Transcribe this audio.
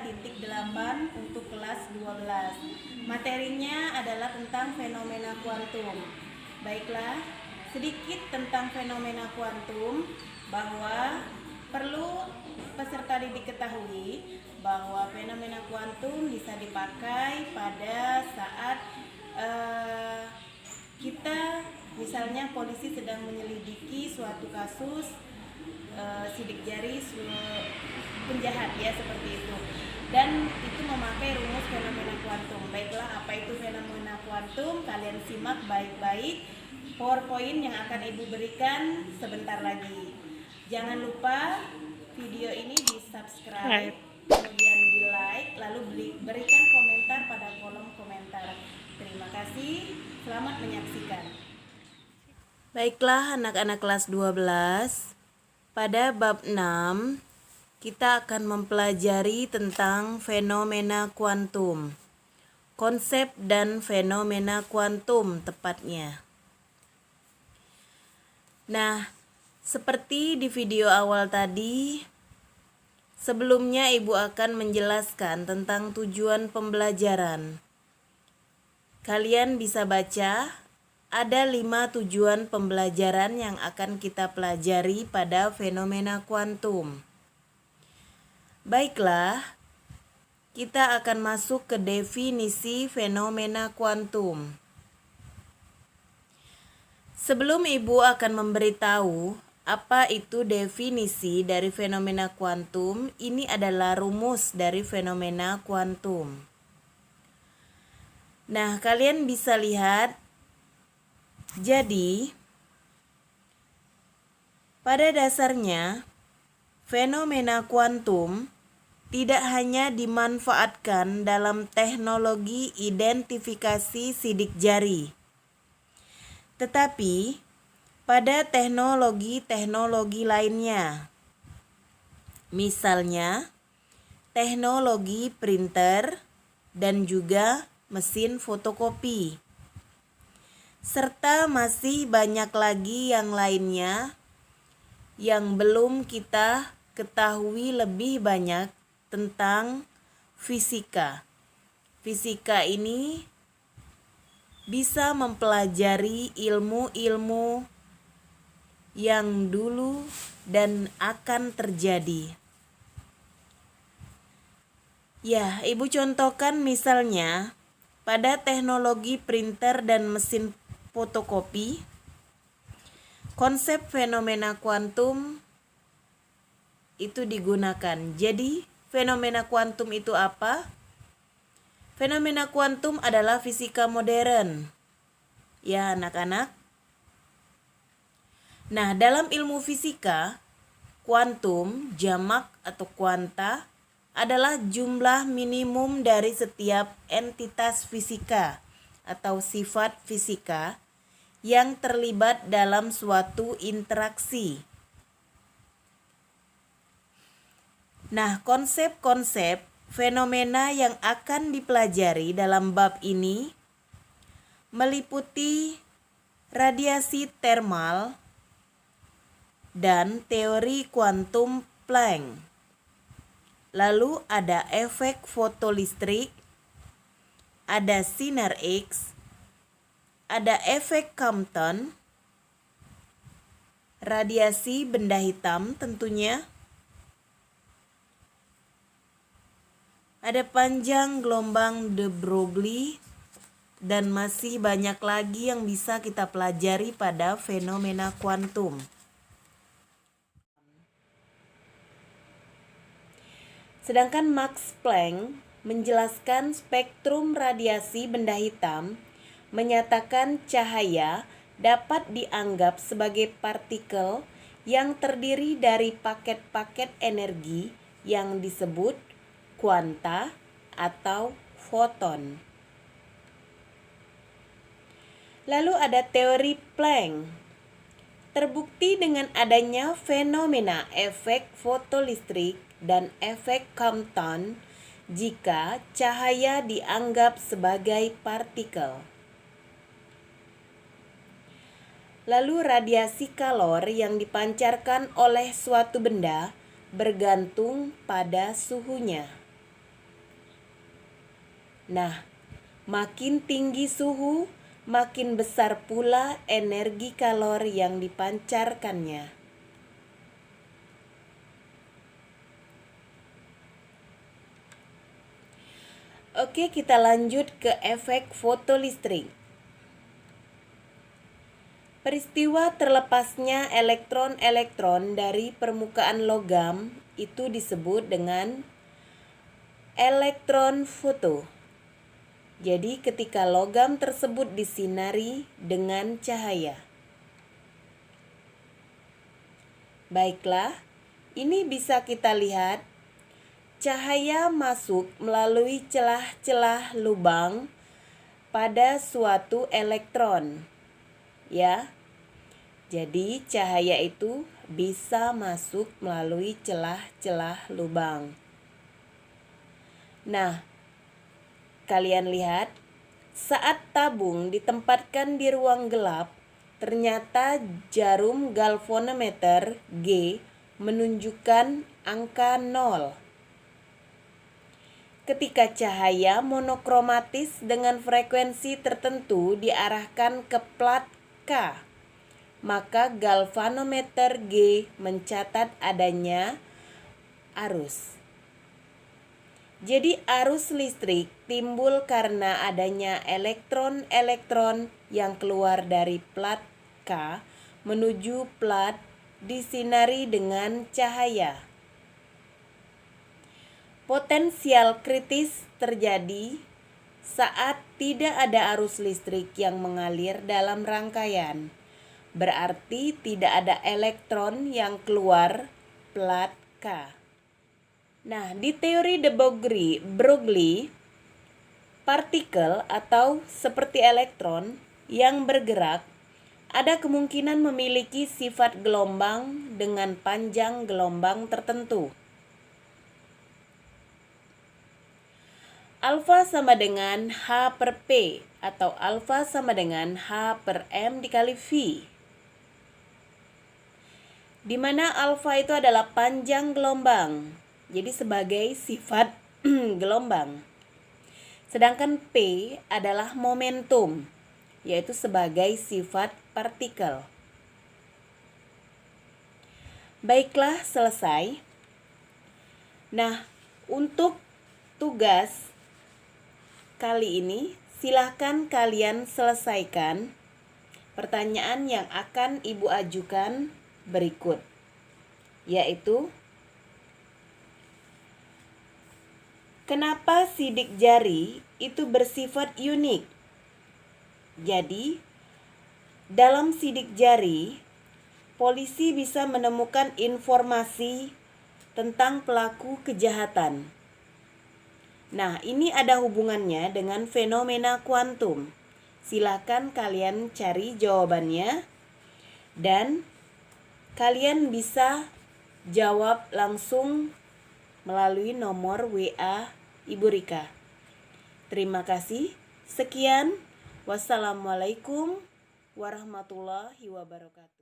3.8 untuk kelas 12. Materinya adalah tentang fenomena kuantum. Baiklah, sedikit tentang fenomena kuantum, bahwa perlu peserta didik ketahui bahwa fenomena kuantum bisa dipakai pada saat kita misalnya polisi sedang menyelidiki suatu kasus sidik jari penjahat, ya, seperti itu, dan itu memakai rumus fenomena kuantum. Baiklah, apa itu fenomena kuantum? Kalian simak baik-baik PowerPoint yang akan Ibu berikan sebentar lagi. Jangan lupa video ini di subscribe, kemudian di like, lalu berikan komentar pada kolom komentar. Terima kasih, selamat menyaksikan. Baiklah anak-anak kelas 12, pada bab 6 kita akan mempelajari tentang fenomena kuantum. Konsep dan fenomena kuantum tepatnya. Nah, seperti di video awal tadi, sebelumnya Ibu akan menjelaskan tentang tujuan pembelajaran. Kalian bisa baca, ada 5 tujuan pembelajaran yang akan kita pelajari pada fenomena kuantum. Baiklah, kita akan masuk ke definisi fenomena kuantum. Sebelum Ibu akan memberitahu apa itu definisi dari fenomena kuantum, ini adalah rumus dari fenomena kuantum. Nah, kalian bisa lihat, jadi pada dasarnya fenomena kuantum tidak hanya dimanfaatkan dalam teknologi identifikasi sidik jari, tetapi pada teknologi-teknologi lainnya. Misalnya, teknologi printer dan juga mesin fotokopi. Serta masih banyak lagi yang lainnya yang belum kita ketahui lebih banyak tentang fisika. Fisika ini bisa mempelajari ilmu-ilmu yang dulu dan akan terjadi. Ya, Ibu contohkan misalnya pada teknologi printer dan mesin fotokopi, konsep fenomena kuantum itu digunakan. Jadi, fenomena kuantum itu apa? Fenomena kuantum adalah fisika modern. Ya, anak-anak. Nah, dalam ilmu fisika, kuantum, jamak atau kuanta, adalah jumlah minimum dari setiap entitas fisika atau sifat fisika yang terlibat dalam suatu interaksi. Nah, konsep-konsep fenomena yang akan dipelajari dalam bab ini meliputi radiasi thermal dan teori kuantum Planck. Lalu ada efek fotolistrik, ada sinar X, ada efek Compton, radiasi benda hitam tentunya, ada panjang gelombang de Broglie, dan masih banyak lagi yang bisa kita pelajari pada fenomena kuantum. Sedangkan Max Planck menjelaskan spektrum radiasi benda hitam, menyatakan cahaya dapat dianggap sebagai partikel yang terdiri dari paket-paket energi yang disebut kuanta atau foton. Lalu ada teori Planck. Terbukti dengan adanya fenomena efek fotolistrik dan efek Compton jika cahaya dianggap sebagai partikel. Lalu radiasi kalor yang dipancarkan oleh suatu benda bergantung pada suhunya. Nah, makin tinggi suhu, makin besar pula energi kalor yang dipancarkannya. Oke, kita lanjut ke efek fotolistrik. Peristiwa terlepasnya elektron-elektron dari permukaan logam itu disebut dengan elektron foto. Jadi ketika logam tersebut disinari dengan cahaya. Baiklah, ini bisa kita lihat. Cahaya masuk melalui celah-celah lubang pada suatu elektron. Ya. Jadi cahaya itu bisa masuk melalui celah-celah lubang. Nah, kalian lihat, saat tabung ditempatkan di ruang gelap, ternyata jarum galvanometer G menunjukkan angka 0. Ketika cahaya monokromatis dengan frekuensi tertentu diarahkan ke plat K, maka galvanometer G mencatat adanya arus. Jadi arus listrik timbul karena adanya elektron-elektron yang keluar dari plat K menuju plat disinari dengan cahaya. Potensial kritis terjadi saat tidak ada arus listrik yang mengalir dalam rangkaian. Berarti tidak ada elektron yang keluar plat K. Nah, di teori de Broglie, partikel atau seperti elektron yang bergerak ada kemungkinan memiliki sifat gelombang dengan panjang gelombang tertentu. Alfa sama dengan H per P atau alfa sama dengan H per M dikali V. Di mana alfa itu adalah panjang gelombang, jadi sebagai sifat gelombang. Sedangkan P adalah momentum, yaitu sebagai sifat partikel. Baiklah, selesai. Nah, untuk tugas kali ini, silahkan kalian selesaikan pertanyaan yang akan Ibu ajukan berikut, yaitu kenapa sidik jari itu bersifat unik? Jadi, dalam sidik jari, polisi bisa menemukan informasi tentang pelaku kejahatan. Nah, ini ada hubungannya dengan fenomena kuantum. Silakan kalian cari jawabannya dan kalian bisa jawab langsung melalui nomor WA Ibu Rika. Terima kasih. Sekian. Wassalamualaikum warahmatullahi wabarakatuh.